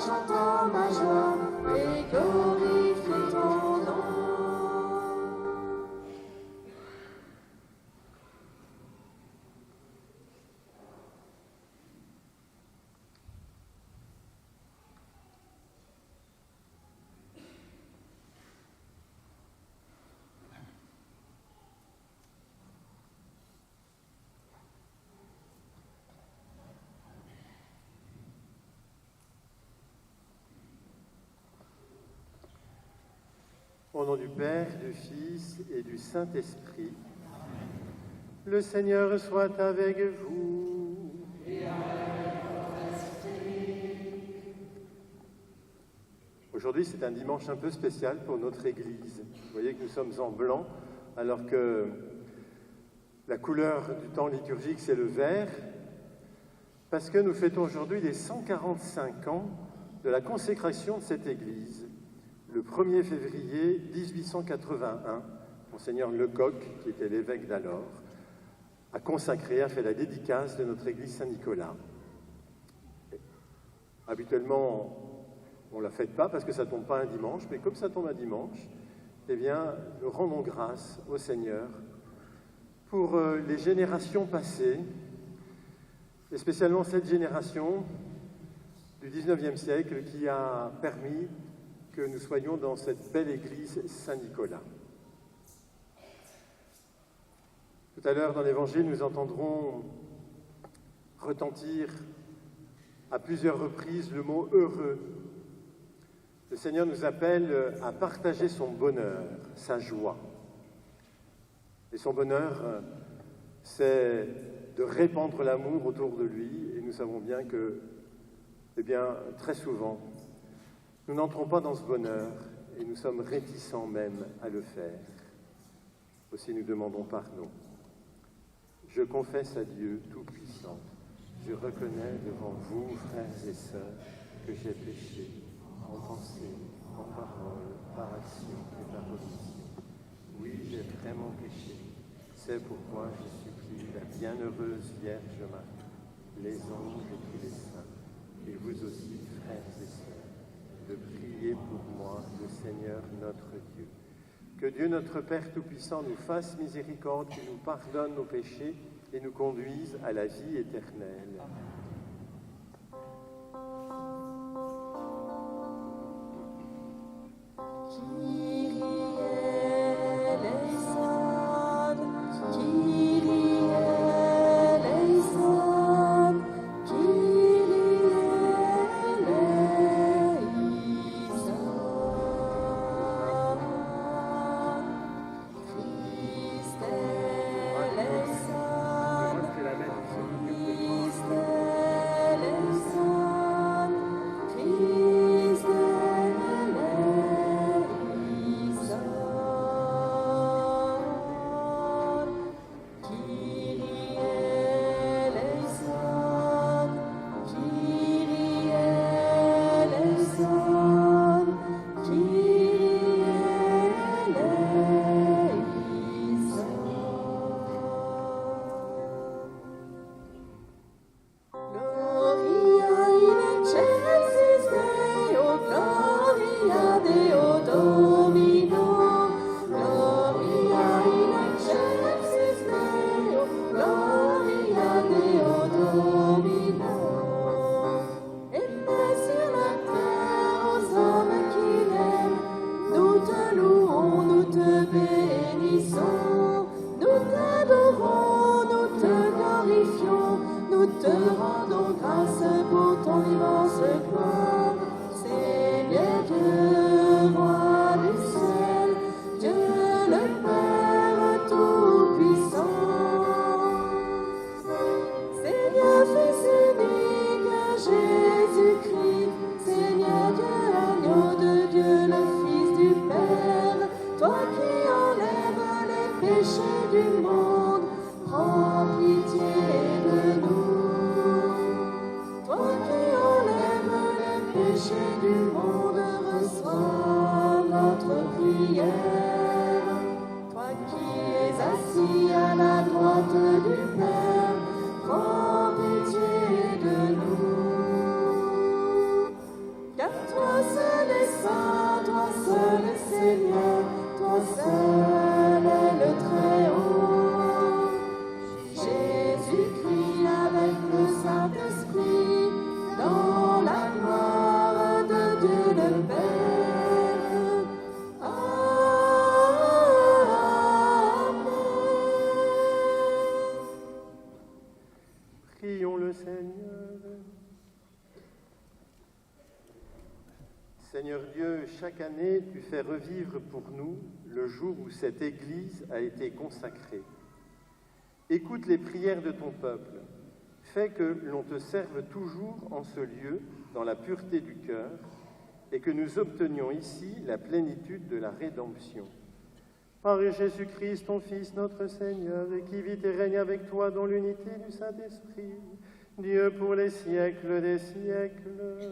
chantant ma joie et glorifier ton nom. Au nom du Père, du Fils et du Saint-Esprit, le Seigneur soit avec vous. Et avec votre esprit. Aujourd'hui, c'est un dimanche un peu spécial pour notre Église. Vous voyez que nous sommes en blanc, alors que la couleur du temps liturgique, c'est le vert, parce que nous fêtons aujourd'hui les 145 ans de la consécration de cette Église. Le 1er février 1881, Monseigneur Lecoq, qui était l'évêque d'alors, a consacré, a fait la dédicace de notre église Saint-Nicolas. Habituellement, on ne la fête pas parce que ça ne tombe pas un dimanche, mais comme ça tombe un dimanche, eh bien, nous rendons grâce au Seigneur pour les générations passées, et spécialement cette génération du 19e siècle qui a permis que nous soyons dans cette belle église Saint-Nicolas. Tout à l'heure, dans l'Évangile, nous entendrons retentir à plusieurs reprises le mot « heureux ». Le Seigneur nous appelle à partager son bonheur, sa joie. Et son bonheur, c'est de répandre l'amour autour de lui. Et nous savons bien que, eh bien, très souvent, nous n'entrons pas dans ce bonheur et nous sommes réticents même à le faire. Aussi nous demandons pardon. Je confesse à Dieu Tout-Puissant, je reconnais devant vous, frères et sœurs, que j'ai péché en pensée, en parole, par action et par omission. Oui, j'ai vraiment péché. C'est pourquoi je supplie la bienheureuse Vierge Marie, les anges et tous les saints, et vous aussi, frères et sœurs, de prier pour moi, le Seigneur notre Dieu. Que Dieu notre Père Tout-Puissant nous fasse miséricorde, qu'il nous pardonne nos péchés et nous conduise à la vie éternelle. Seigneur Dieu, chaque année, tu fais revivre pour nous le jour où cette Église a été consacrée. Écoute les prières de ton peuple. Fais que l'on te serve toujours en ce lieu, dans la pureté du cœur, et que nous obtenions ici la plénitude de la rédemption. Par Jésus-Christ, ton Fils, notre Seigneur, et qui vit et règne avec toi dans l'unité du Saint-Esprit, Dieu pour les siècles des siècles.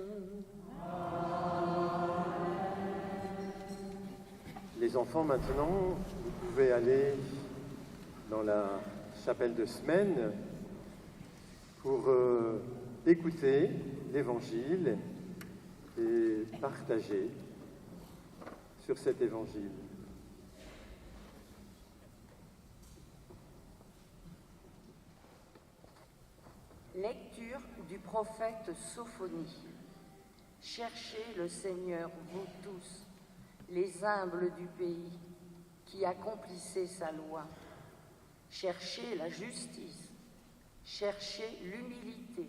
Les enfants, maintenant, vous pouvez aller dans la chapelle de semaine pour écouter l'Évangile et partager sur cet Évangile. Lecture du prophète Sophonie. Cherchez le Seigneur, vous tous, les humbles du pays, qui accomplissez sa loi. Cherchez la justice, cherchez l'humilité.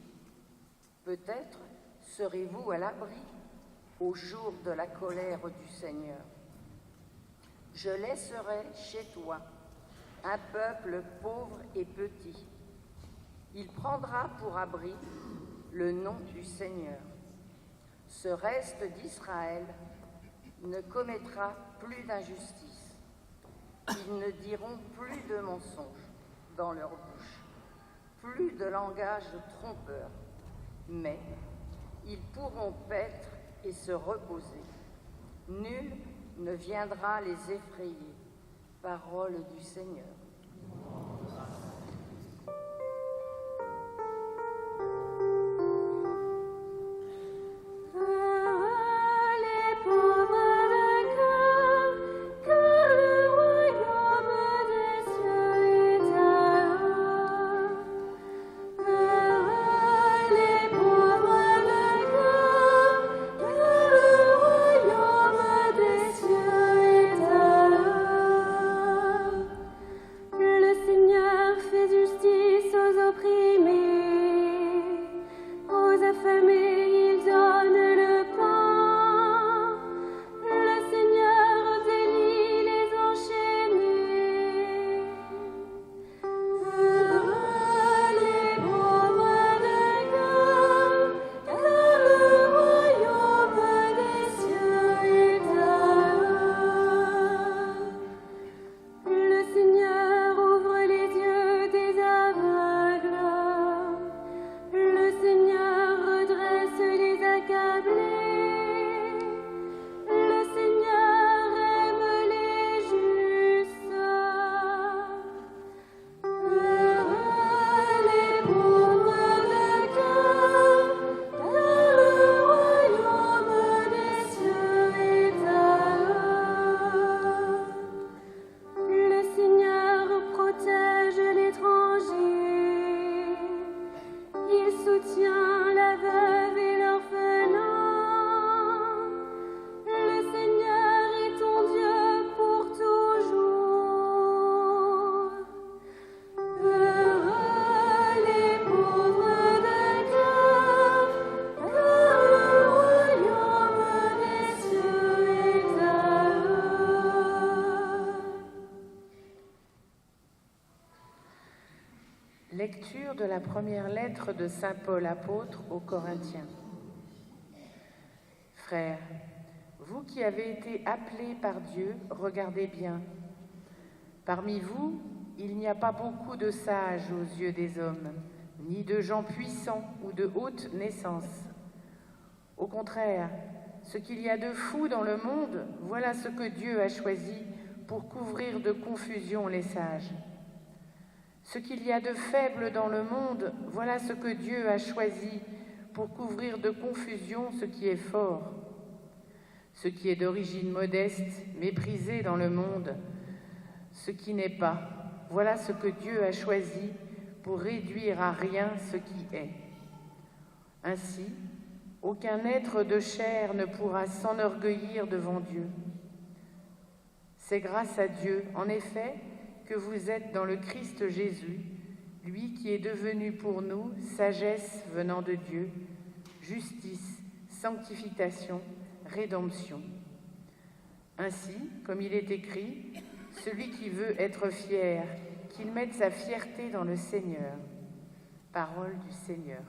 Peut-être serez-vous à l'abri au jour de la colère du Seigneur. Je laisserai chez toi un peuple pauvre et petit. Il prendra pour abri le nom du Seigneur. Ce reste d'Israël ne commettra plus d'injustice. Ils ne diront plus de mensonges dans leur bouche, plus de langage trompeur, mais ils pourront paître et se reposer. Nul ne viendra les effrayer. Parole du Seigneur. Lecture de la première lettre de saint Paul apôtre aux Corinthiens. Frères, vous qui avez été appelés par Dieu, regardez bien. Parmi vous, il n'y a pas beaucoup de sages aux yeux des hommes, ni de gens puissants ou de haute naissance. Au contraire, ce qu'il y a de fou dans le monde, voilà ce que Dieu a choisi pour couvrir de confusion les sages. Ce qu'il y a de faible dans le monde, voilà ce que Dieu a choisi pour couvrir de confusion ce qui est fort. Ce qui est d'origine modeste, méprisé dans le monde, ce qui n'est pas, voilà ce que Dieu a choisi pour réduire à rien ce qui est. Ainsi, aucun être de chair ne pourra s'enorgueillir devant Dieu. C'est grâce à Dieu, en effet, que vous êtes dans le Christ Jésus, lui qui est devenu pour nous sagesse venant de Dieu, justice, sanctification, rédemption. Ainsi, comme il est écrit, celui qui veut être fier, qu'il mette sa fierté dans le Seigneur. Parole du Seigneur.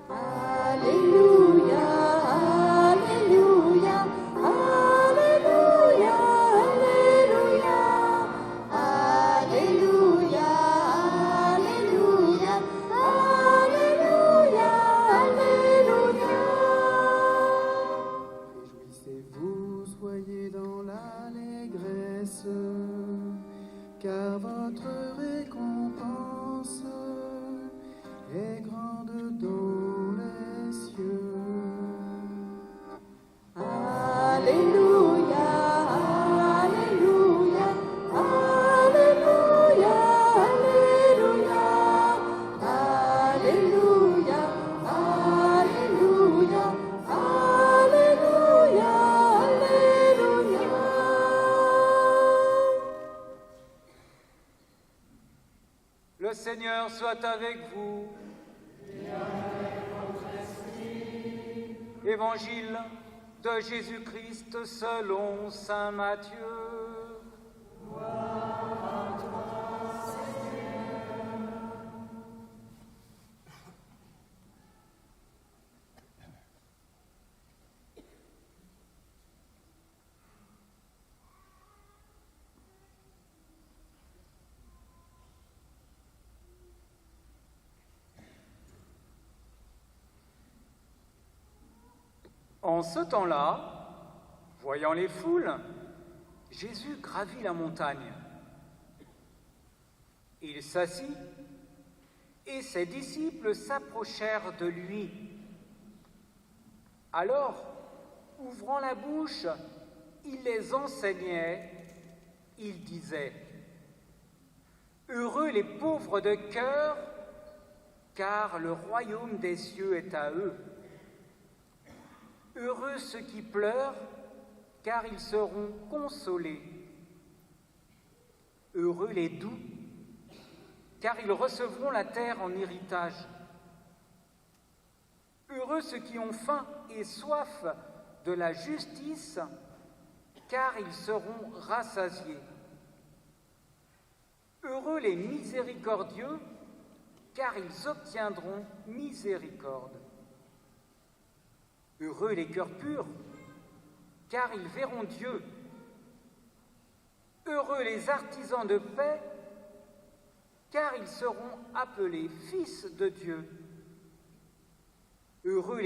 Alléluia, Alléluia, Alléluia, Alléluia, Alléluia, Alléluia, Alléluia, Alléluia. Réjouissez-vous, soyez dans l'allégresse, car votre récompense est grande dans les cieux. Alléluia, Alléluia, Alléluia, Alléluia, Alléluia, Alléluia, Alléluia, Alléluia. Le Seigneur soit avec vous. Évangile de Jésus-Christ selon saint Matthieu. En ce temps-là, voyant les foules, Jésus gravit la montagne. Il s'assit et ses disciples s'approchèrent de lui. Alors, ouvrant la bouche, il les enseignait, il disait « Heureux les pauvres de cœur, car le royaume des cieux est à eux. Heureux ceux qui pleurent, car ils seront consolés. Heureux les doux, car ils recevront la terre en héritage. Heureux ceux qui ont faim et soif de la justice, car ils seront rassasiés. Heureux les miséricordieux, car ils obtiendront miséricorde. Heureux les cœurs purs, car ils verront Dieu. Heureux les artisans de paix, car ils seront appelés fils de Dieu. Heureux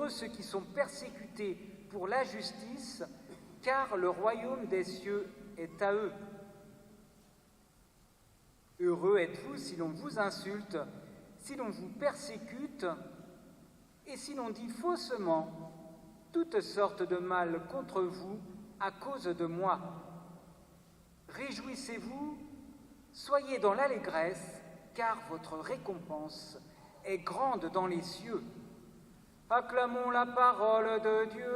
ceux qui sont persécutés pour la justice, car le royaume des cieux est à eux. Heureux êtes-vous si l'on vous insulte, si l'on vous persécute, et si l'on dit faussement toutes sortes de mal contre vous à cause de moi. Réjouissez-vous, soyez dans l'allégresse, car votre récompense est grande dans les cieux. Acclamons la parole de Dieu.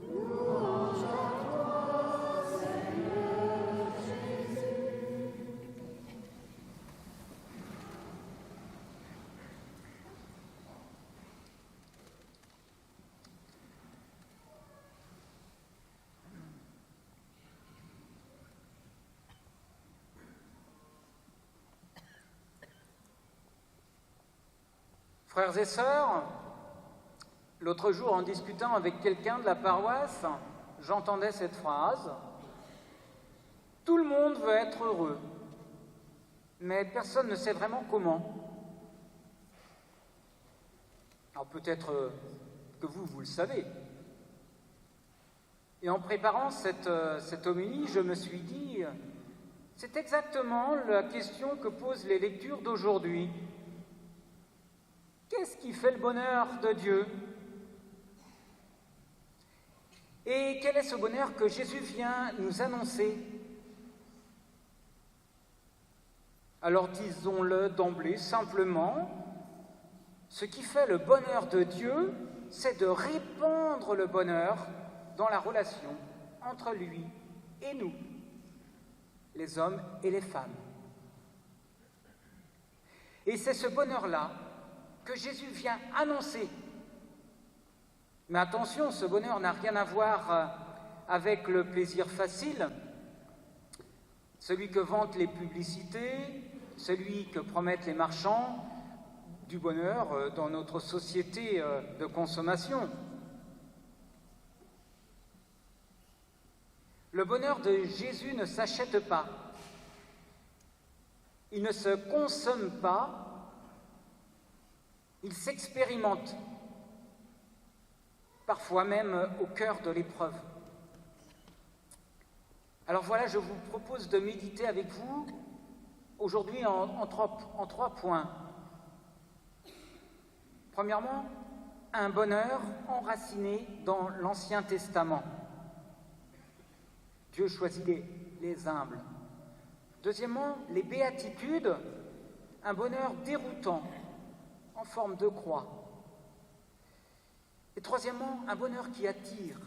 Louange à toi, Seigneur Jésus. Frères et sœurs, l'autre jour, en discutant avec quelqu'un de la paroisse, j'entendais cette phrase « Tout le monde veut être heureux, mais personne ne sait vraiment comment. » Alors peut-être que vous le savez. Et en préparant cette homélie, je me suis dit « C'est exactement la question que posent les lectures d'aujourd'hui. Qu'est-ce qui fait le bonheur de Dieu ? Et quel est ce bonheur que Jésus vient nous annoncer? Alors disons-le d'emblée, simplement, ce qui fait le bonheur de Dieu, c'est de répandre le bonheur dans la relation entre lui et nous, les hommes et les femmes. Et c'est ce bonheur-là que Jésus vient annoncer. Mais attention, ce bonheur n'a rien à voir avec le plaisir facile, celui que vantent les publicités, celui que promettent les marchands du bonheur dans notre société de consommation. Le bonheur de Jésus ne s'achète pas, il ne se consomme pas, il s'expérimente, parfois même au cœur de l'épreuve. Alors voilà, je vous propose de méditer avec vous aujourd'hui en trois points. Premièrement, un bonheur enraciné dans l'Ancien Testament. Dieu choisit les humbles. Deuxièmement, les béatitudes, un bonheur déroutant en forme de croix. Et troisièmement, un bonheur qui attire,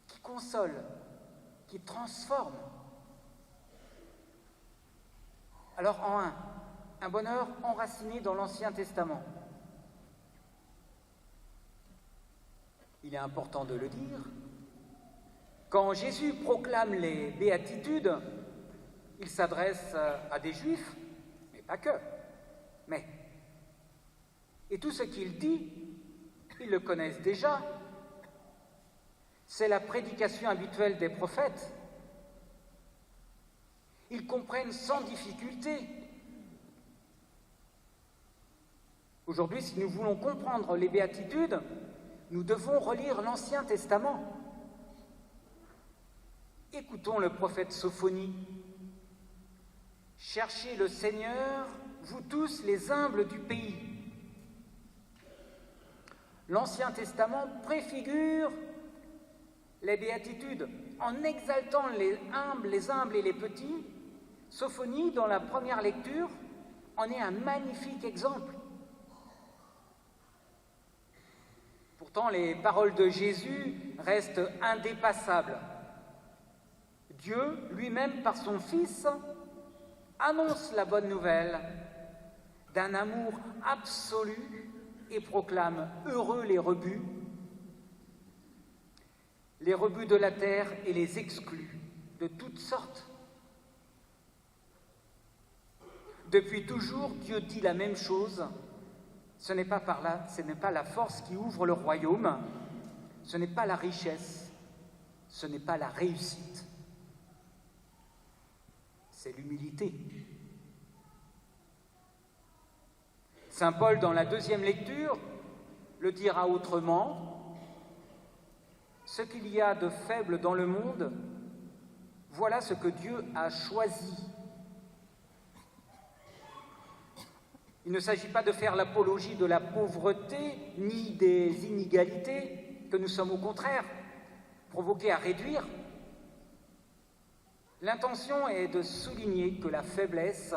qui console, qui transforme. Alors en un bonheur enraciné dans l'Ancien Testament. Il est important de le dire, quand Jésus proclame les béatitudes, il s'adresse à des juifs, mais pas que. Et tout ce qu'il dit, ils le connaissent déjà. C'est la prédication habituelle des prophètes. Ils comprennent sans difficulté. Aujourd'hui, si nous voulons comprendre les béatitudes, nous devons relire l'Ancien Testament. Écoutons le prophète Sophonie. « Cherchez le Seigneur, vous tous les humbles du pays. » L'Ancien Testament préfigure les béatitudes en exaltant les humbles et les petits. Sophonie, dans la première lecture, en est un magnifique exemple. Pourtant, les paroles de Jésus restent indépassables. Dieu, lui-même, par son Fils, annonce la bonne nouvelle d'un amour absolu et proclame « Heureux les rebus de la terre et les exclus de toutes sortes. » Depuis toujours, Dieu dit la même chose. Ce n'est pas la force qui ouvre le royaume, ce n'est pas la richesse, ce n'est pas la réussite. C'est l'humilité. Saint Paul, dans la deuxième lecture, le dira autrement. Ce qu'il y a de faible dans le monde, voilà ce que Dieu a choisi. Il ne s'agit pas de faire l'apologie de la pauvreté ni des inégalités que nous sommes au contraire provoqués à réduire. L'intention est de souligner que la faiblesse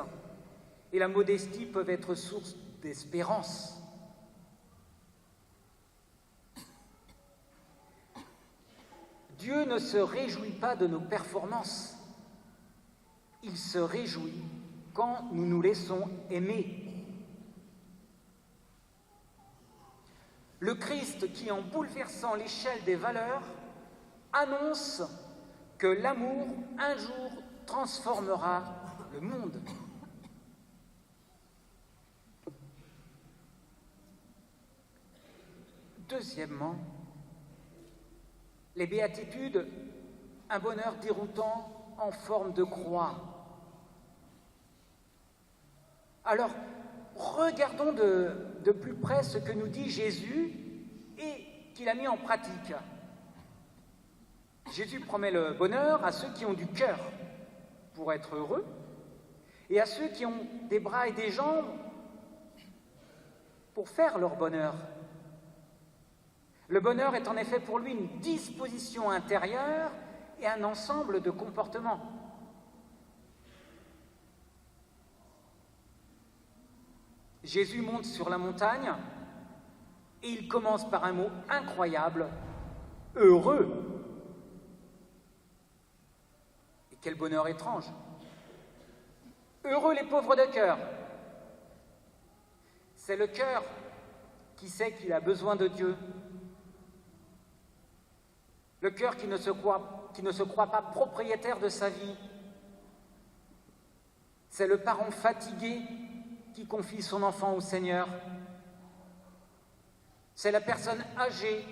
et la modestie peuvent être source d'espérance. Dieu ne se réjouit pas de nos performances. Il se réjouit quand nous nous laissons aimer. Le Christ qui, en bouleversant l'échelle des valeurs, annonce que l'amour, un jour, transformera le monde. Deuxièmement, les béatitudes, un bonheur déroutant en forme de croix. Alors, regardons de plus près ce que nous dit Jésus et qu'il a mis en pratique. Jésus promet le bonheur à ceux qui ont du cœur pour être heureux et à ceux qui ont des bras et des jambes pour faire leur bonheur. Le bonheur est en effet pour lui une disposition intérieure et un ensemble de comportements. Jésus monte sur la montagne et il commence par un mot incroyable, heureux. Et quel bonheur étrange! Heureux les pauvres de cœur. C'est le cœur qui sait qu'il a besoin de Dieu. Le cœur qui ne se croit pas propriétaire de sa vie. C'est le parent fatigué qui confie son enfant au Seigneur. C'est la personne âgée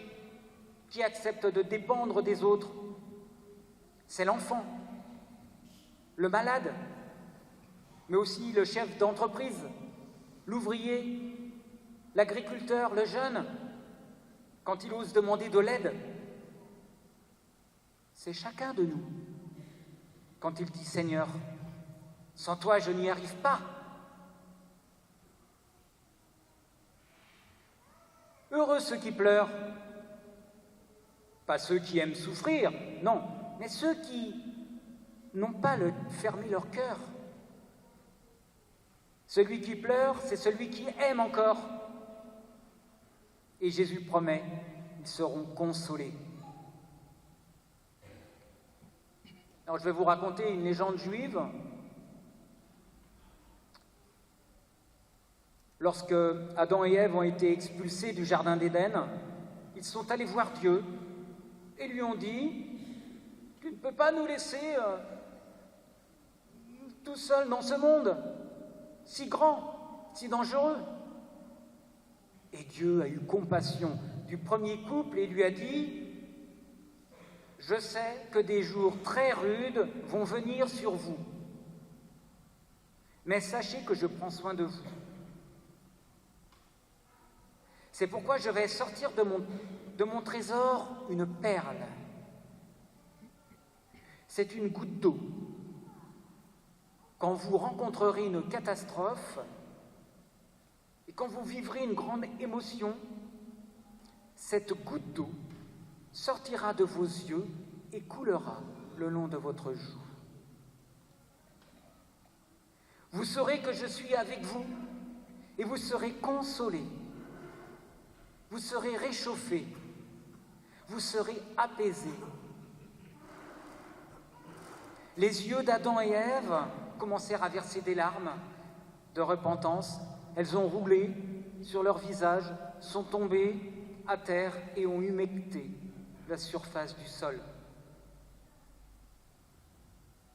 qui accepte de dépendre des autres. C'est l'enfant, le malade, mais aussi le chef d'entreprise, l'ouvrier, l'agriculteur, le jeune, quand il ose demander de l'aide. C'est chacun de nous, quand il dit « Seigneur, sans toi je n'y arrive pas ». Heureux ceux qui pleurent, pas ceux qui aiment souffrir, non, mais ceux qui n'ont pas fermé leur cœur. Celui qui pleure, c'est celui qui aime encore. Et Jésus promet, ils seront consolés. Alors je vais vous raconter une légende juive. Lorsque Adam et Ève ont été expulsés du jardin d'Éden, ils sont allés voir Dieu et lui ont dit « Tu ne peux pas nous laisser tout seuls dans ce monde, si grand, si dangereux. » Et Dieu a eu compassion du premier couple et lui a dit « Je sais que des jours très rudes vont venir sur vous, mais sachez que je prends soin de vous. C'est pourquoi je vais sortir de mon trésor une perle. C'est une goutte d'eau. Quand vous rencontrerez une catastrophe et quand vous vivrez une grande émotion, cette goutte d'eau sortira de vos yeux et coulera le long de votre joue. Vous saurez que je suis avec vous et vous serez consolés. Vous serez réchauffés, vous serez apaisés. » Les yeux d'Adam et Ève commencèrent à verser des larmes de repentance. Elles ont roulé sur leur visage, sont tombées à terre et ont humecté la surface du sol.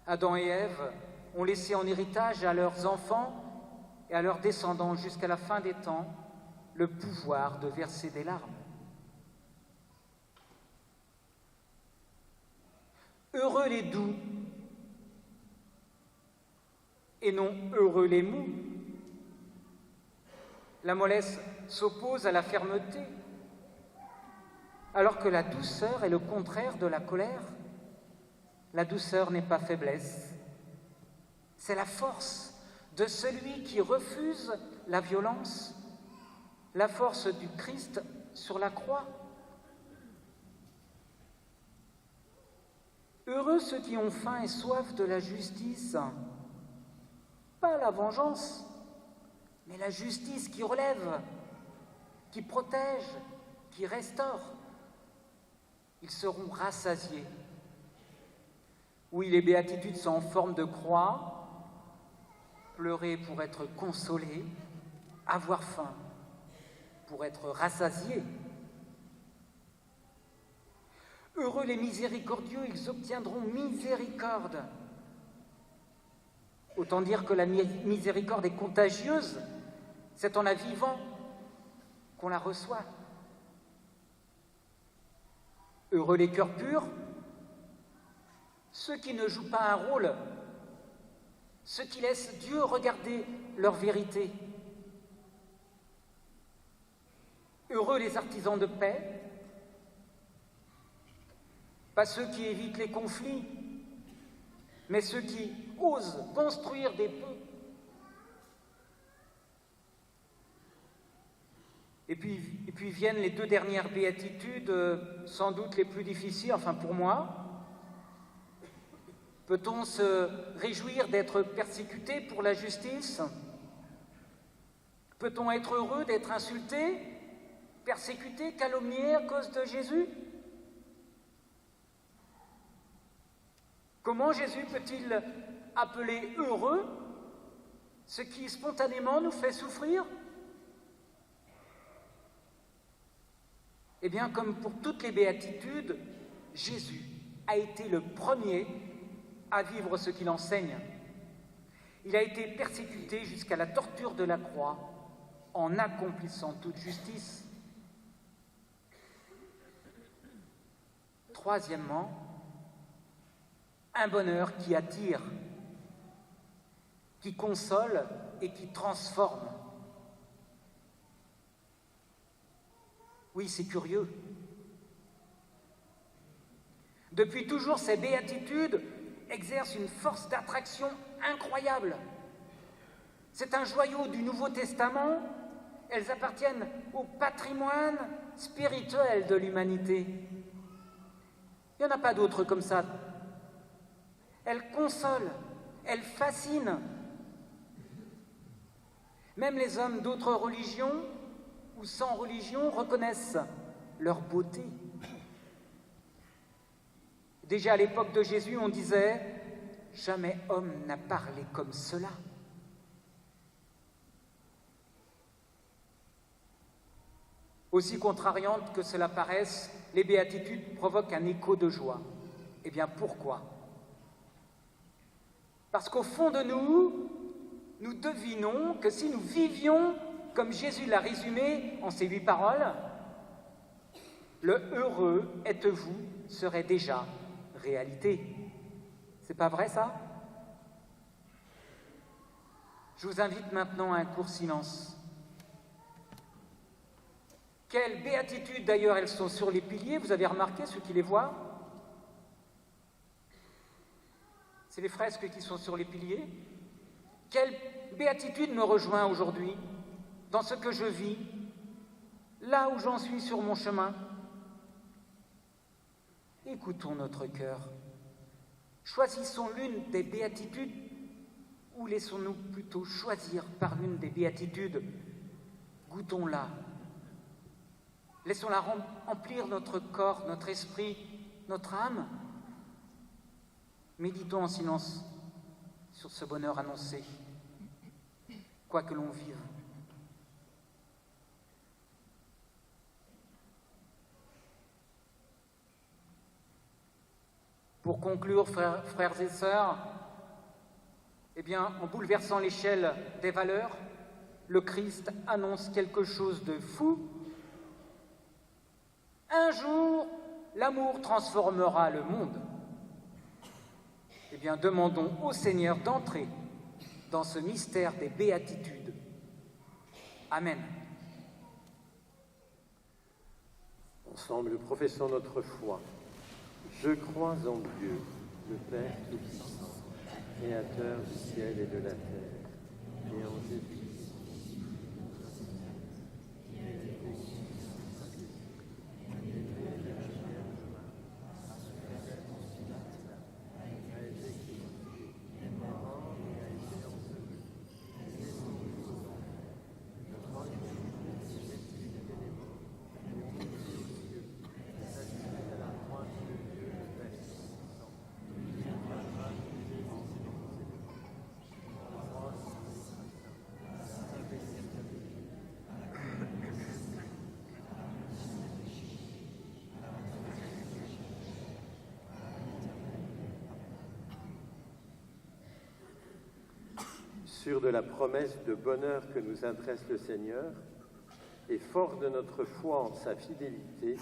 Adam et Ève ont laissé en héritage à leurs enfants et à leurs descendants jusqu'à la fin des temps le pouvoir de verser des larmes. Heureux les doux et non heureux les mous. La mollesse s'oppose à la fermeté, alors que la douceur est le contraire de la colère. La douceur n'est pas faiblesse, c'est la force de celui qui refuse la violence, la force du Christ sur la croix. Heureux ceux qui ont faim et soif de la justice, pas la vengeance, mais la justice qui relève, qui protège, qui restaure. Ils seront rassasiés. Oui, les béatitudes sont en forme de croix, pleurer pour être consolé, avoir faim pour être rassasiés. Heureux les miséricordieux, ils obtiendront miséricorde. Autant dire que la miséricorde est contagieuse, c'est en la vivant qu'on la reçoit. Heureux les cœurs purs, ceux qui ne jouent pas un rôle, ceux qui laissent Dieu regarder leur vérité. Heureux les artisans de paix, pas ceux qui évitent les conflits, mais ceux qui osent construire des ponts. Et puis puis viennent les 2 dernières béatitudes, sans doute les plus difficiles, enfin pour moi. Peut-on se réjouir d'être persécuté pour la justice? Peut-on être heureux d'être insulté, persécuté, calomnié à cause de Jésus? Comment Jésus peut-il appeler heureux ce qui spontanément nous fait souffrir? Eh bien, comme pour toutes les béatitudes, Jésus a été le premier à vivre ce qu'il enseigne. Il a été persécuté jusqu'à la torture de la croix en accomplissant toute justice. Troisièmement, un bonheur qui attire, qui console et qui transforme. Oui, c'est curieux. Depuis toujours, ces béatitudes exercent une force d'attraction incroyable. C'est un joyau du Nouveau Testament. Elles appartiennent au patrimoine spirituel de l'humanité. Il n'y en a pas d'autres comme ça. Elles consolent, elles fascinent. Même les hommes d'autres religions ou sans religion reconnaissent leur beauté. Déjà à l'époque de Jésus, on disait « Jamais homme n'a parlé comme cela ». Aussi contrariantes que cela paraisse, les béatitudes provoquent un écho de joie. Eh bien, pourquoi? Parce qu'au fond de nous, nous devinons que si nous vivions comme Jésus l'a résumé en ces 8 paroles, le « heureux êtes-vous » serait déjà réalité. C'est pas vrai, ça? Je vous invite maintenant à un court silence. Quelles béatitudes, d'ailleurs, elles sont sur les piliers, vous avez remarqué, ceux qui les voient? C'est les fresques qui sont sur les piliers. Quelle béatitude me rejoint aujourd'hui, dans ce que je vis, là où j'en suis sur mon chemin? Écoutons notre cœur. Choisissons l'une des béatitudes ou laissons-nous plutôt choisir par l'une des béatitudes? Goûtons-la. Laissons-la remplir notre corps, notre esprit, notre âme. Méditons en silence sur ce bonheur annoncé, quoi que l'on vive. Pour conclure, frères et sœurs, eh bien, en bouleversant l'échelle des valeurs, le Christ annonce quelque chose de fou. Un jour, l'amour transformera le monde. Eh bien, demandons au Seigneur d'entrer dans ce mystère des béatitudes. Amen. Ensemble, professons notre foi. Je crois en Dieu, le Père Tout-Puissant, Créateur du ciel et de la terre, et en Jésus. Sûr de la promesse de bonheur que nous adresse le Seigneur, et fort de notre foi en sa fidélité,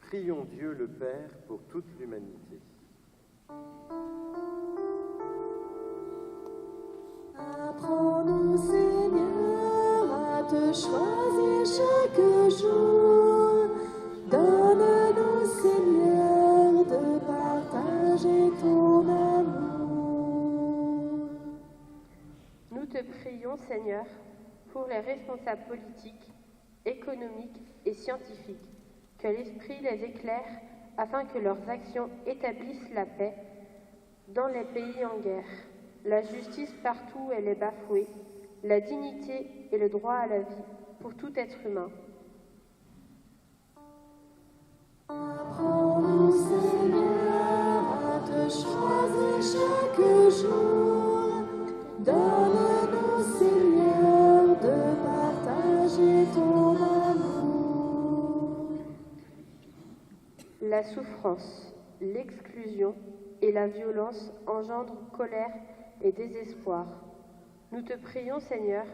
prions Dieu le Père pour toute l'humanité. Apprends-nous, Seigneur, à te choisir chaque jour. Donne-nous, Seigneur, de partager ton amour. Nous te prions, Seigneur, pour les responsables politiques économiques et scientifiques, que l'Esprit les éclaire afin que leurs actions établissent la paix dans les pays en guerre, la justice partout où elle est bafouée, la dignité et le droit à la vie pour tout être humain. Apprends-nous, Seigneur, à te choisir chaque jour. Donne-nous, Seigneur, de partager ton amour. La souffrance, l'exclusion et la violence engendrent colère et désespoir. Nous te prions, Seigneur,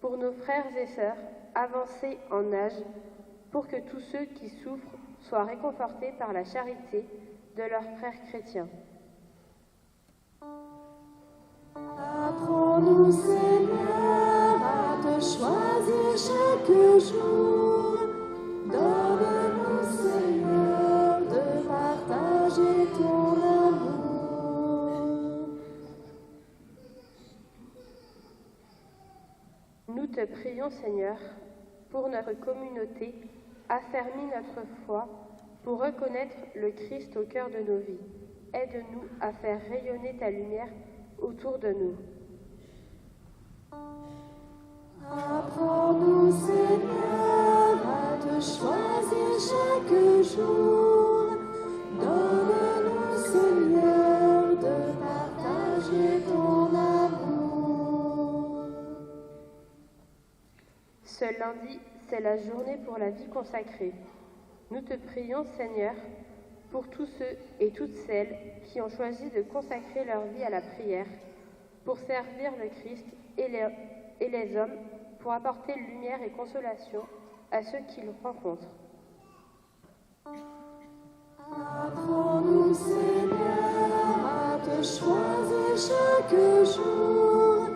pour nos frères et sœurs avancés en âge, pour que tous ceux qui souffrent soient réconfortés par la charité de leurs frères chrétiens. Apprends-nous, Seigneur, à te choisir chaque jour. Donne-nous, Seigneur, de partager ton amour. Nous te prions, Seigneur, pour notre communauté, affermis notre foi, pour reconnaître le Christ au cœur de nos vies. Aide-nous à faire rayonner ta lumière autour de nous. Apprends-nous, Seigneur, à te choisir chaque jour. Donne-nous, Seigneur, de partager ton amour. Ce lundi, c'est la journée pour la vie consacrée. Nous te prions, Seigneur, pour tous ceux et toutes celles qui ont choisi de consacrer leur vie à la prière, pour servir le Christ et les hommes, pour apporter lumière et consolation à ceux qu'ils rencontrent. Apprends-nous, Seigneur, à te choisir chaque jour.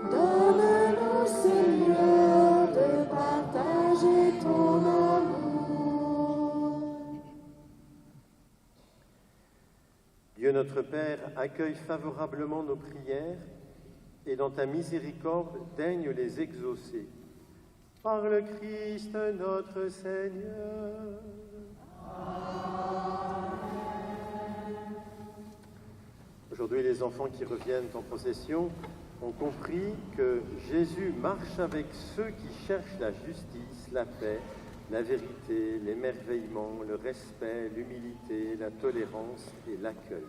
Donne-nous, Seigneur, de partager ton amour. Dieu notre Père, accueille favorablement nos prières et dans ta miséricorde, daigne les exaucer. Par le Christ notre Seigneur. Aujourd'hui, les enfants qui reviennent en procession ont compris que Jésus marche avec ceux qui cherchent la justice, la paix, la vérité, l'émerveillement, le respect, l'humilité, la tolérance et l'accueil.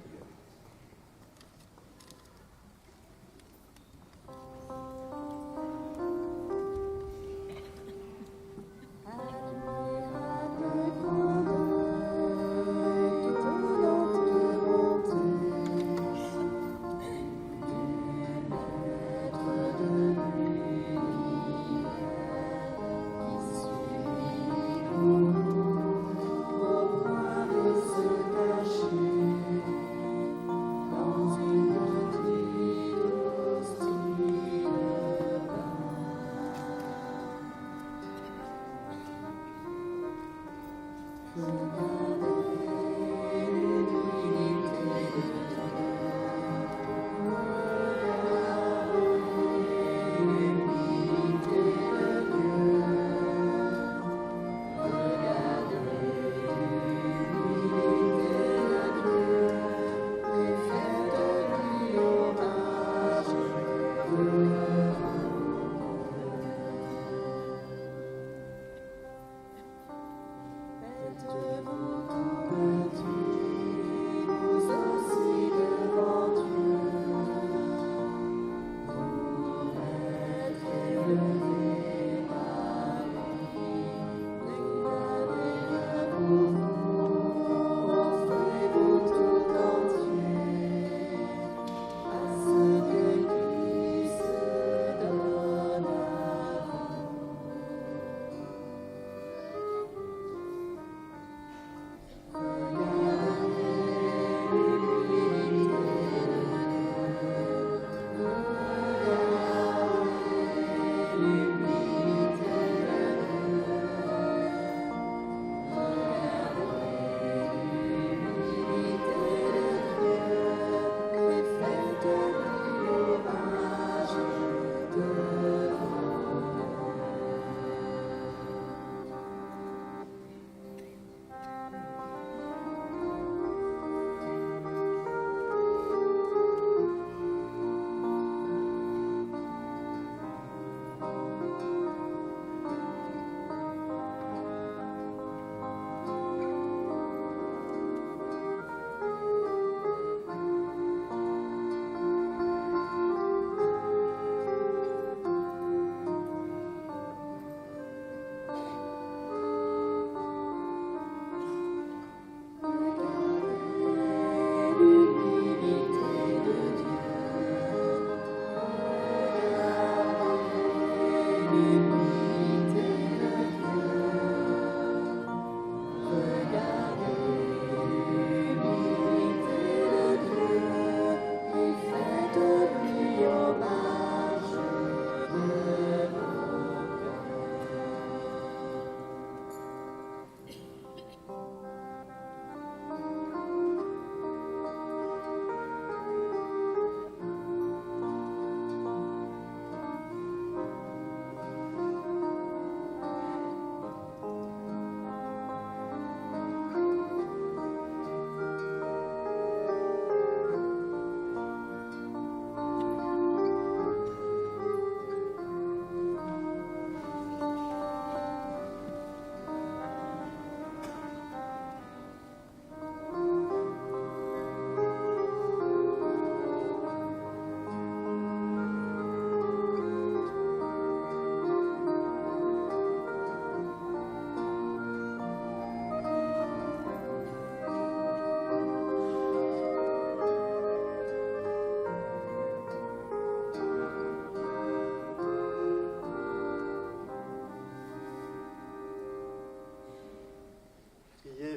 Faites-vous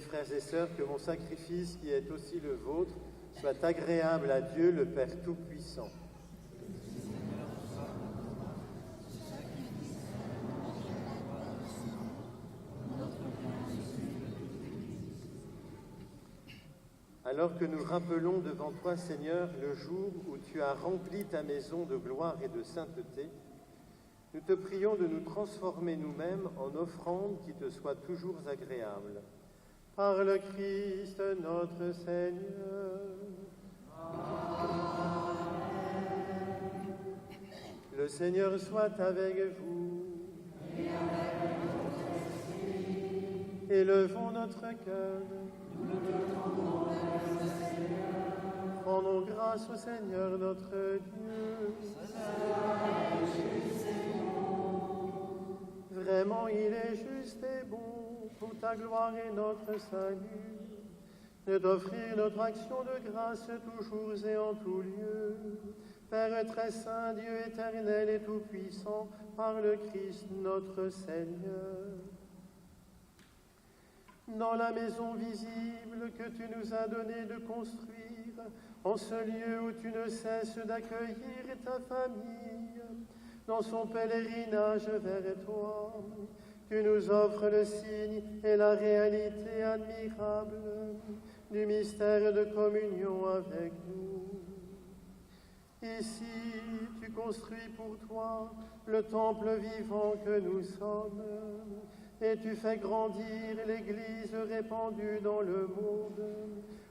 frères et sœurs, que mon sacrifice, qui est aussi le vôtre, soit agréable à Dieu, le Père Tout-Puissant. Alors que nous rappelons devant toi, Seigneur, le jour où tu as rempli ta maison de gloire et de sainteté, nous te prions de nous transformer nous-mêmes en offrandes qui te soient toujours agréables. Par le Christ notre Seigneur. Amen. Le Seigneur soit avec vous. Et avec votre esprit. Élevons notre cœur. Rendons grâce au Seigneur notre Dieu. Vraiment, il est juste et bon pour ta gloire et notre salut, de t'offrir notre action de grâce toujours et en tout lieu. Père très saint, Dieu éternel et tout-puissant, par le Christ notre Seigneur. Dans la maison visible que tu nous as donné de construire, en ce lieu où tu ne cesses d'accueillir ta famille, dans son pèlerinage vers toi, tu nous offres le signe et la réalité admirable du mystère de communion avec nous. Ici, tu construis pour toi le temple vivant que nous sommes, et tu fais grandir l'Église répandue dans le monde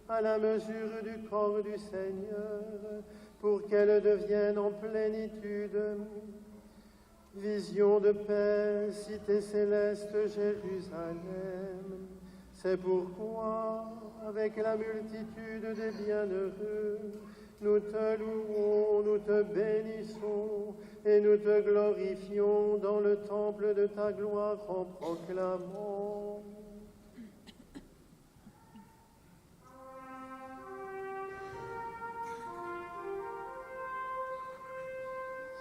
à la mesure du corps du Seigneur, pour qu'elle devienne en plénitude vision de paix, cité céleste Jérusalem. C'est pourquoi, avec la multitude des bienheureux, nous te louons, nous te bénissons et nous te glorifions dans le temple de ta gloire en proclamant.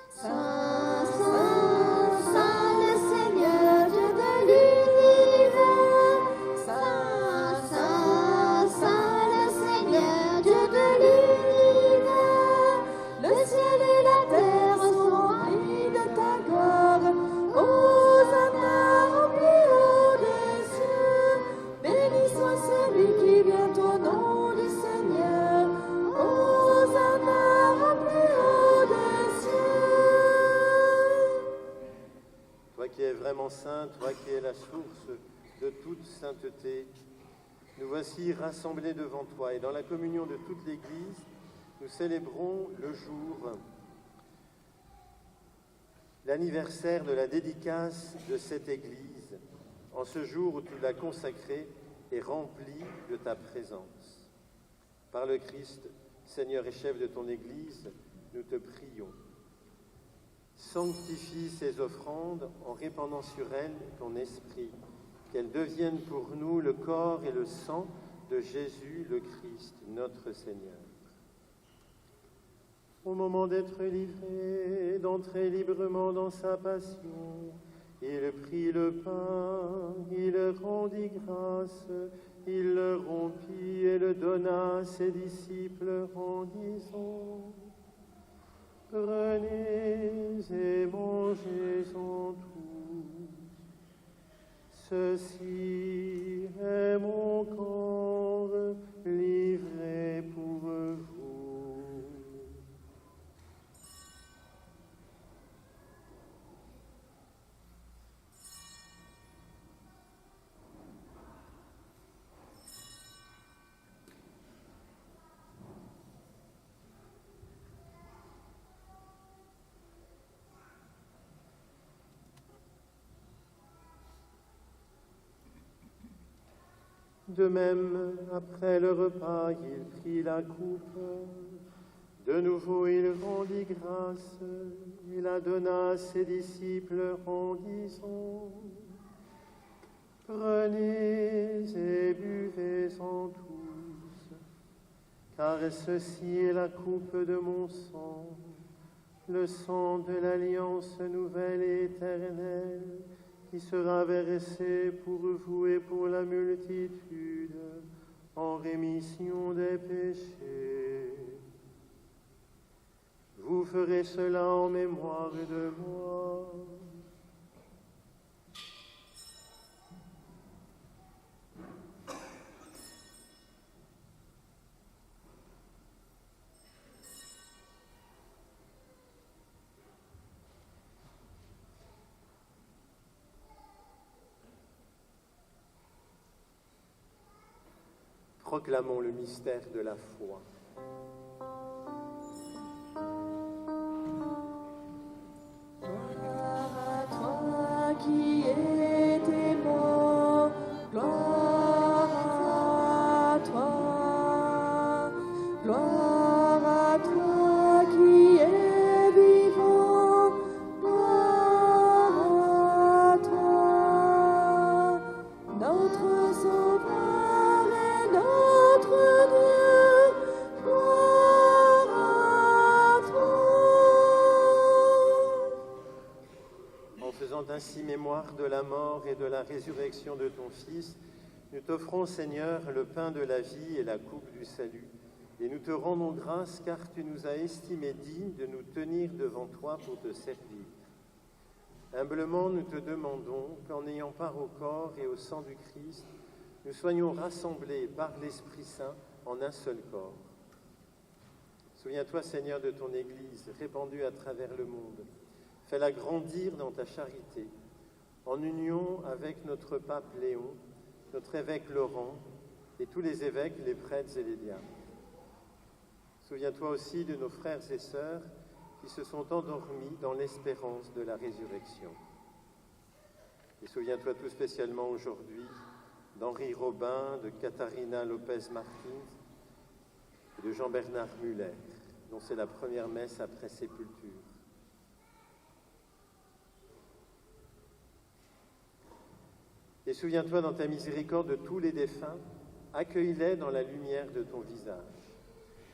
Saint, Saint, Saint, le Seigneur Dieu de l'univers. Saint, Saint, Saint, le Seigneur Dieu de l'univers. Le ciel et la terre sont remplis de ta gloire. Hosanna au plus haut des cieux. Béni soit celui qui vient au nom du Seigneur. Hosanna au plus haut des cieux. Toi qui es vraiment saint, toi qui es la source de toute sainteté, nous voici rassemblés devant toi et dans la communion de toute l'Église, nous célébrons le jour, l'anniversaire de la dédicace de cette Église, en ce jour où tu l'as consacrée et remplie de ta présence. Par le Christ, Seigneur et chef de ton Église, nous te prions. Sanctifie ces offrandes en répandant sur elles ton esprit, qu'elles deviennent pour nous le corps et le sang de Jésus le Christ, notre Seigneur. Au moment d'être livré, d'entrer librement dans sa passion, il prit le pain, il rendit grâce, il le rompit et le donna à ses disciples en disant: prenez et mangez-en tous. Ceci est mon corps livré pour vous. De même, après le repas, il prit la coupe. De nouveau, il rendit grâce. Il la donna à ses disciples en disant: prenez et buvez-en tous, car ceci est la coupe de mon sang, le sang de l'alliance nouvelle et éternelle, qui sera versé pour vous et pour la multitude en rémission des péchés. Vous ferez cela en mémoire de moi. Proclamons le mystère de la foi. Gloire à toi qui étais mort, gloire à toi, gloire à toi qui es vivant, gloire à toi, notre Sauveur et notre Dieu, gloire à toi. En faisant ainsi mémoire de la mort et de la résurrection de ton Fils, nous t'offrons, Seigneur, le pain de la vie et la coupe du salut. Et nous te rendons grâce car tu nous as estimés dignes de nous tenir devant toi pour te servir. Humblement, nous te demandons qu'en ayant part au corps et au sang du Christ, nous soyons rassemblés par l'Esprit Saint en un seul corps. Souviens-toi, Seigneur, de ton Église répandue à travers le monde. Fais-la grandir dans ta charité, en union avec notre pape Léon, notre évêque Laurent et tous les évêques, les prêtres et les diacres. Souviens-toi aussi de nos frères et sœurs qui se sont endormis dans l'espérance de la résurrection. Et souviens-toi tout spécialement aujourd'hui d'Henri Robin, de Katharina Lopez-Martins et de Jean-Bernard Muller, dont c'est la première messe après sépulture. Et souviens-toi dans ta miséricorde de tous les défunts, accueille-les dans la lumière de ton visage.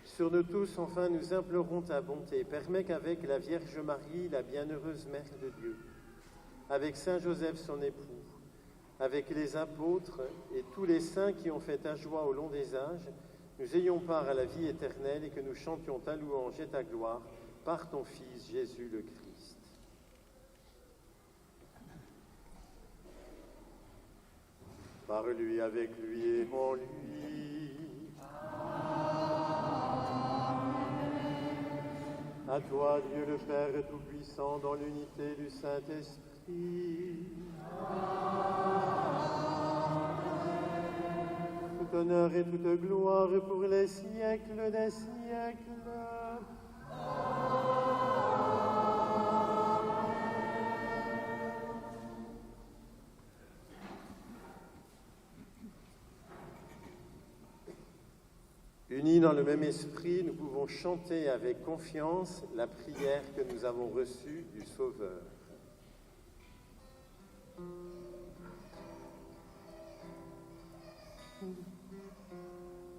Sur nous tous, enfin, nous implorons ta bonté. Permets qu'avec la Vierge Marie, la bienheureuse Mère de Dieu, avec Saint Joseph son époux, avec les apôtres et tous les saints qui ont fait ta joie au long des âges, nous ayons part à la vie éternelle et que nous chantions ta louange et ta gloire par ton Fils Jésus le Christ. Par lui, avec lui et en lui. À toi, Dieu le Père Tout-Puissant, dans l'unité du Saint-Esprit. Tout honneur et toute gloire pour les siècles des siècles. Unis dans le même esprit, nous pouvons chanter avec confiance la prière que nous avons reçue du Sauveur.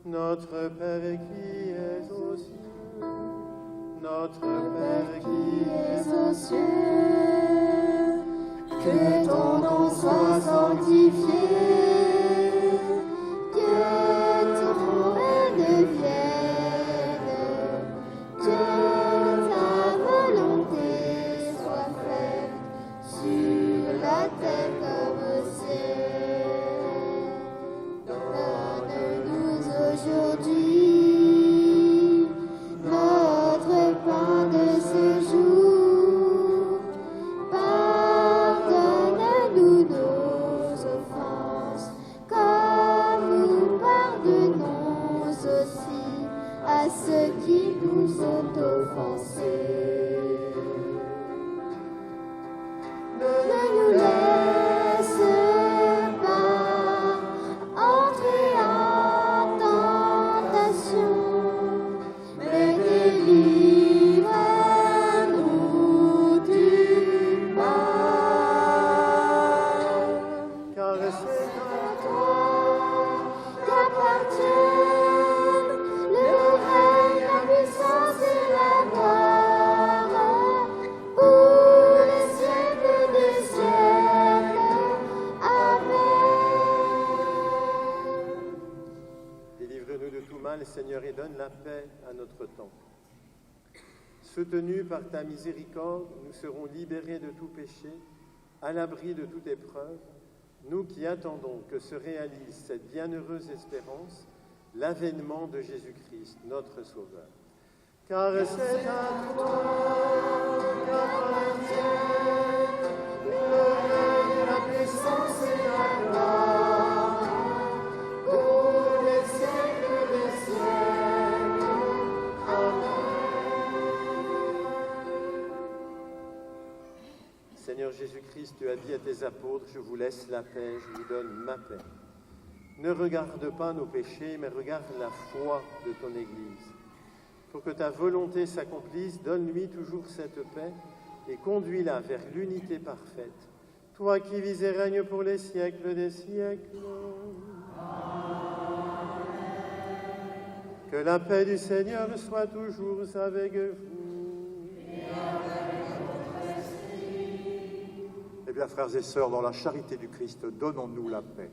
Notre Père qui es aux cieux, notre Père qui es aux cieux, Que ton nom soit sanctifié, que ton règne vienne, que ta volonté soit faite sur la terre comme au ciel. Donne-nous aujourd'hui notre pain de ce jour. Pardonne-nous nos offenses, comme nous pardonnons aussi à ceux qui nous ont offensés. Ne nous laisse pas entrer en tentation, mais délivre-nous du mal. car c'est À toi qu'appartiennent le règne, la puissance et la gloire mal, Seigneur, et donne la paix à notre temps. Soutenus par ta miséricorde, nous serons libérés de tout péché, à l'abri de toute épreuve, nous qui attendons que se réalise cette bienheureuse espérance, l'avènement de Jésus-Christ, notre Sauveur. Car c'est à toi qu'appartiennent le règne, la puissance et la gloire, pour les siècles des siècles. Amen. Seigneur Jésus-Christ, tu as dit à tes apôtres, je vous laisse la paix, je vous donne ma paix. Ne regarde pas nos péchés, mais regarde la foi de ton Église. Pour que ta volonté s'accomplisse, donne-lui toujours cette paix et conduis-la vers l'unité parfaite. Toi qui vis et règnes pour les siècles des siècles. Amen. Que la paix du Seigneur soit toujours avec vous. Et avec votre esprit. Eh bien, frères et sœurs, dans la charité du Christ, donnons-nous la paix.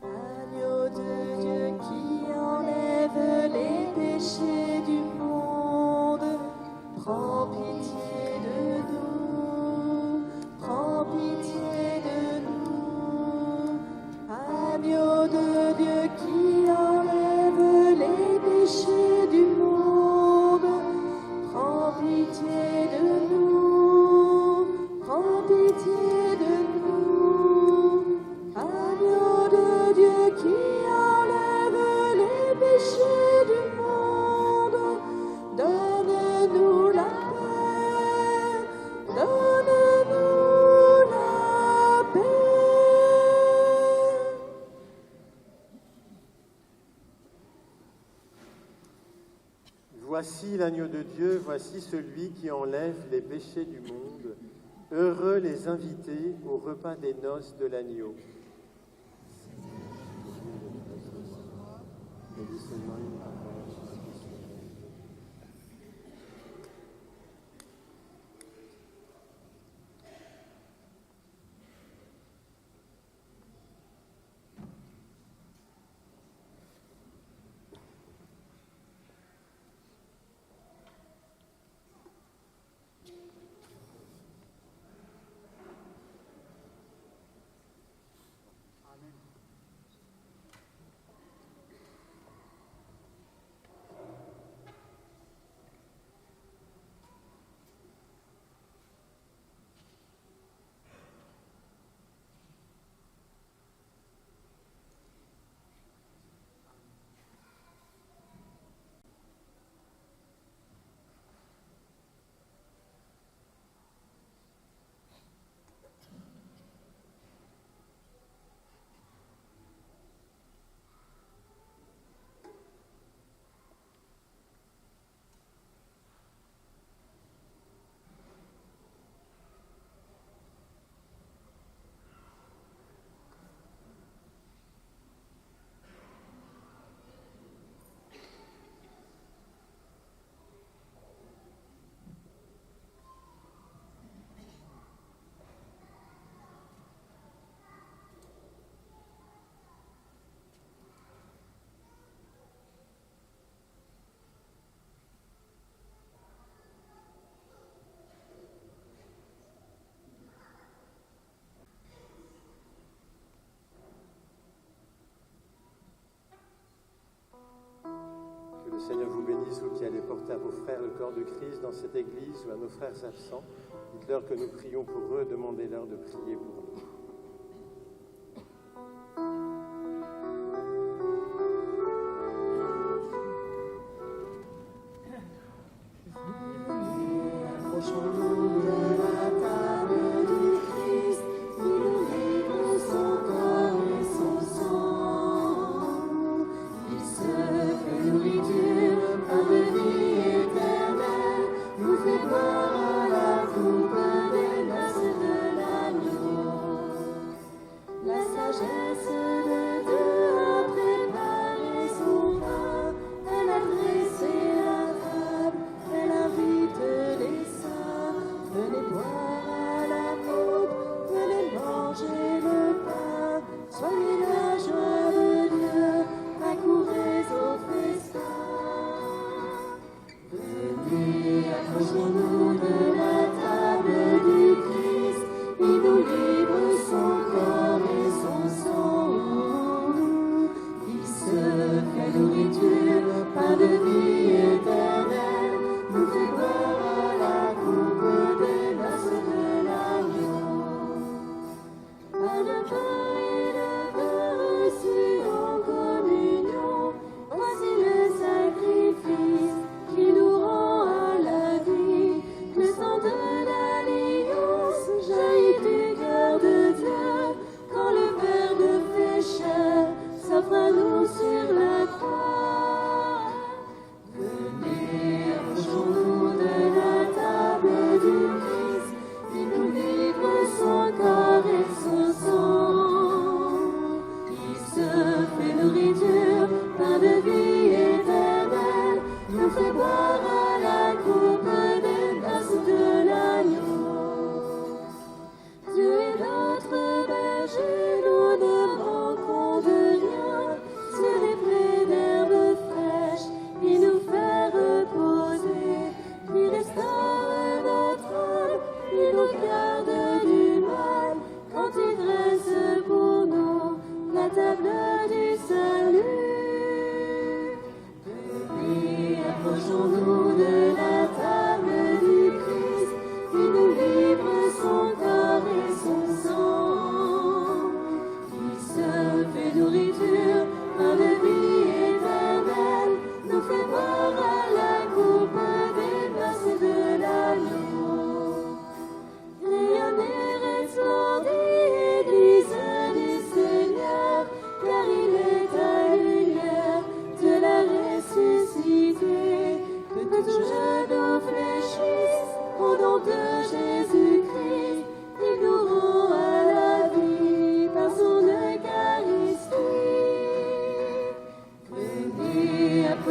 Agneau de Dieu qui enlève les péchés du monde, prends pitié de nous, prends pitié de nous. Agneau de Dieu qui enlève les péchés du monde, prends pitié de nous, prends pitié de nous. Agneau de Dieu qui enlève les péchés du monde, donne-nous la paix, donne-nous la paix. Voici l'agneau de Dieu, voici celui qui enlève les péchés du monde. Heureux les invités au repas des noces de l'agneau. Que le Seigneur vous bénisse, vous qui allez porter à vos frères le corps de Christ dans cette église ou à nos frères absents. Dites-leur que nous prions pour eux, demandez-leur de prier pour nous. Approchons-nous de la table du Christ, il nous livre son corps et son sang. Il se fait nourriture, pain de vie éternelle, nous fait boire à la coupe des noces de l'agneau.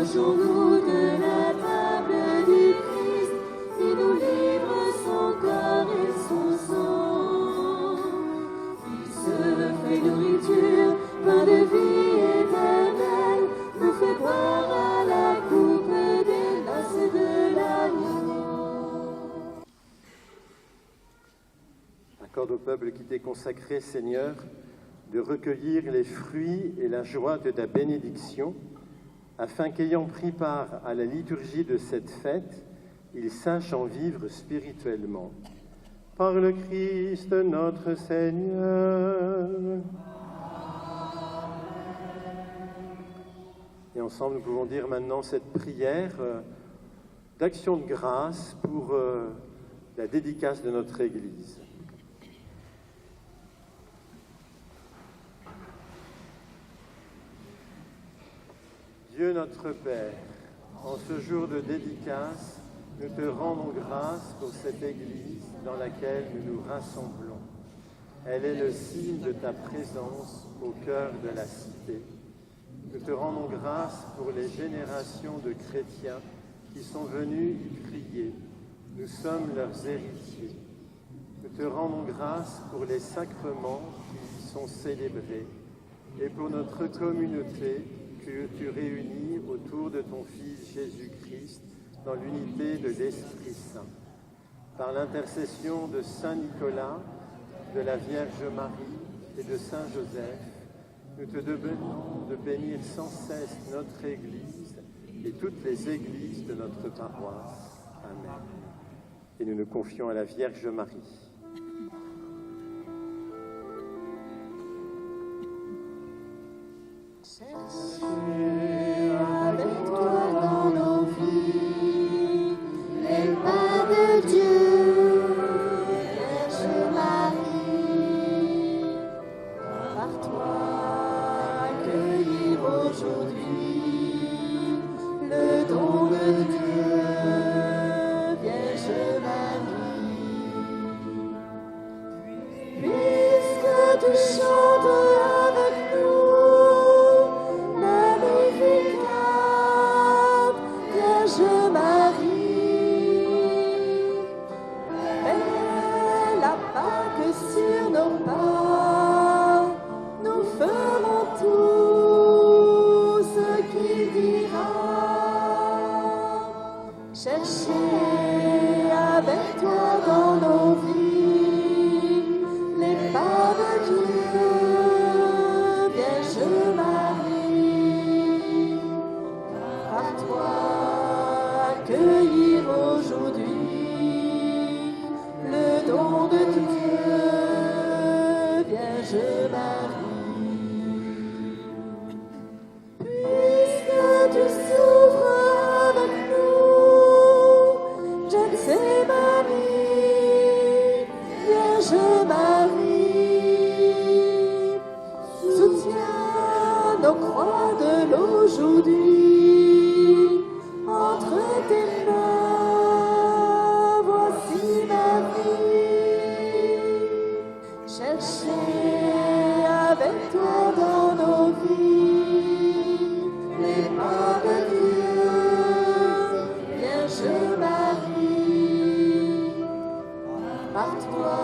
Approchons-nous de la table du Christ, il nous livre son corps et son sang. Il se fait nourriture, pain de vie éternelle, nous fait boire à la coupe des noces de l'agneau. Accorde au peuple qui t'est consacré, Seigneur, de recueillir les fruits et la joie de ta bénédiction, afin qu'ayant pris part à la liturgie de cette fête, ils sachent en vivre spirituellement. Par le Christ notre Seigneur. Et ensemble, nous pouvons dire maintenant cette prière d'action de grâce pour la dédicace de notre Église. Dieu notre Père, en ce jour de dédicace, nous te rendons grâce pour cette Église dans laquelle nous nous rassemblons. Elle est le signe de ta présence au cœur de la cité. Nous te rendons grâce pour les générations de chrétiens qui sont venus y prier. Nous sommes leurs héritiers. Nous te rendons grâce pour les sacrements qui y sont célébrés et pour notre communauté que tu réunis autour de ton Fils Jésus-Christ dans l'unité de l'Esprit Saint. Par l'intercession de Saint Nicolas, de la Vierge Marie et de Saint Joseph, nous te demandons de bénir sans cesse notre Église et toutes les églises de notre paroisse. Amen. Et nous nous confions à la Vierge Marie. Cherchez avec toi dans nos vies les pas de Dieu, Vierge Marie. Par toi accueillir aujourd'hui le don de Dieu, Vierge Marie. Puisque tu chantes avec nous Vierge Marie, mets la Pâque sur nos pas, nous ferons tout ce qu'il dira. Cherchez avec toi dans nos vies les pas de Dieu, Vierge Marie. Par toi accueillir aujourd'hui le don de Dieu, Vierge Marie. Puisque tu souffres avec nous, Gethsémani, Vierge Marie, soutiens nos croix de l'aujourd'hui. Entre tes mains, voici ma vie. Cherchez avec toi dans nos vies les pas de Dieu, Vierge Marie. Par toi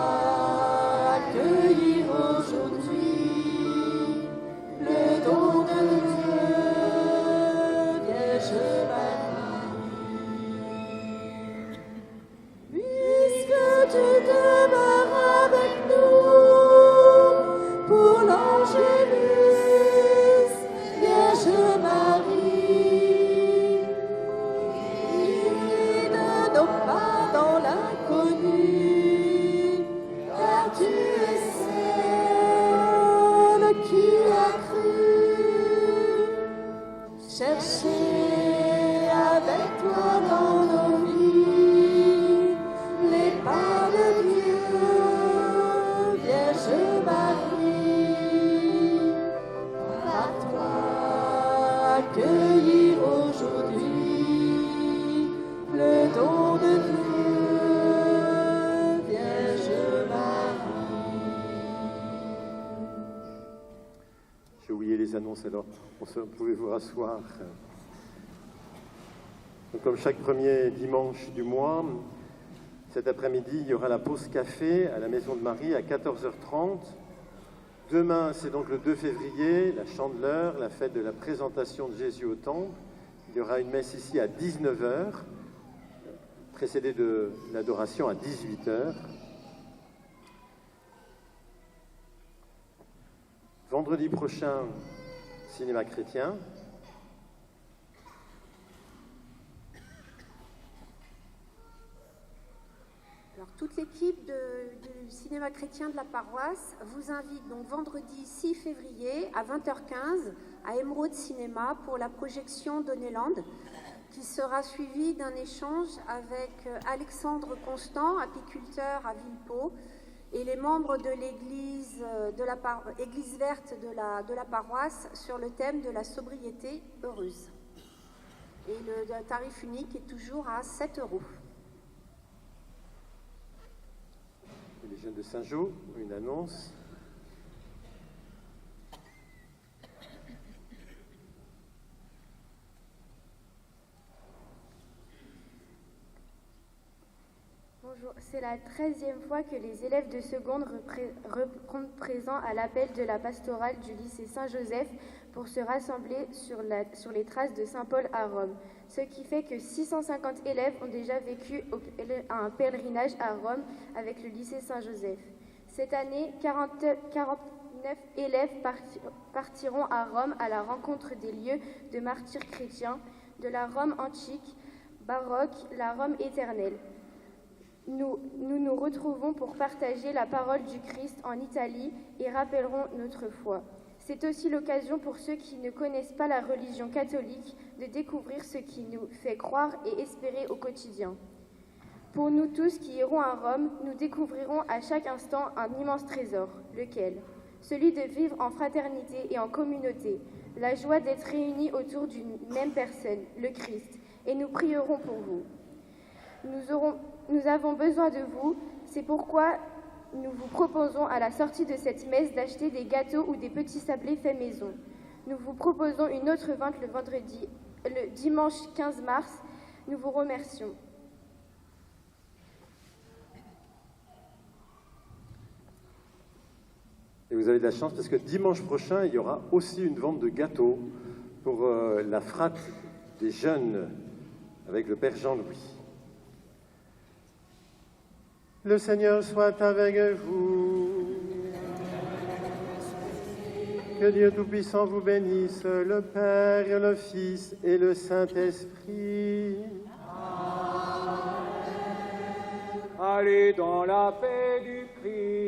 accueillir aujourd'hui le don de Dieu, Vierge Marie. Puisque tu demeures avec nous pour l'Angélus, Vierge Marie, guide nos pas dans l'inconnu, car tu es celle qui a cru. Cherchez avec toi dans nos vies les pas de Dieu, Vierge Marie. Par toi accueillir aujourd'hui le don de Dieu, Vierge Marie. J'ai oublié les annonces, alors vous pouvez vous rasseoir. Donc, comme chaque premier dimanche du mois, cet après-midi, il y aura la pause café à la Maison de Marie à 14h30. Demain, c'est donc le 2 février, la Chandeleur, la fête de la présentation de Jésus au Temple. Il y aura une messe ici à 19h, précédée de l'adoration à 18h. Vendredi prochain, cinéma chrétien. Alors, toute l'équipe du cinéma chrétien de la paroisse vous invite donc vendredi 6 février à 20h15 à Émeraude Cinéma pour la projection d'Onéland, qui sera suivie d'un échange avec Alexandre Constant, apiculteur à Villepot, et les membres de l'église Église verte de la paroisse sur le thème de la sobriété heureuse. Et le tarif unique est toujours à 7 €. Les jeunes de Saint-Jean, une annonce. Bonjour, c'est la 13e fois que les élèves de seconde reprennent présent à l'appel de la pastorale du lycée Saint-Joseph pour se rassembler sur les traces de Saint-Paul à Rome. Ce qui fait que 650 élèves ont déjà vécu un pèlerinage à Rome avec le lycée Saint-Joseph. Cette année, 49 élèves partiront à Rome à la rencontre des lieux de martyrs chrétiens, de la Rome antique, baroque, la Rome éternelle. Nous nous retrouvons pour partager la parole du Christ en Italie et rappellerons notre foi. C'est aussi l'occasion pour ceux qui ne connaissent pas la religion catholique de découvrir ce qui nous fait croire et espérer au quotidien. Pour nous tous qui irons à Rome, nous découvrirons à chaque instant un immense trésor, lequel ? Celui de vivre en fraternité et en communauté, la joie d'être réunis autour d'une même personne, le Christ, et nous prierons pour vous. Nous avons besoin de vous, c'est pourquoi nous vous proposons à la sortie de cette messe d'acheter des gâteaux ou des petits sablés faits maison. Nous vous proposons une autre vente le dimanche 15 mars. Nous vous remercions. Et vous avez de la chance parce que dimanche prochain, il y aura aussi une vente de gâteaux pour la frate des jeunes avec le Père Jean-Louis. Le Seigneur soit avec vous. Que Dieu Tout-Puissant vous bénisse, le Père, et le Fils et le Saint-Esprit. Allez dans la paix du Christ.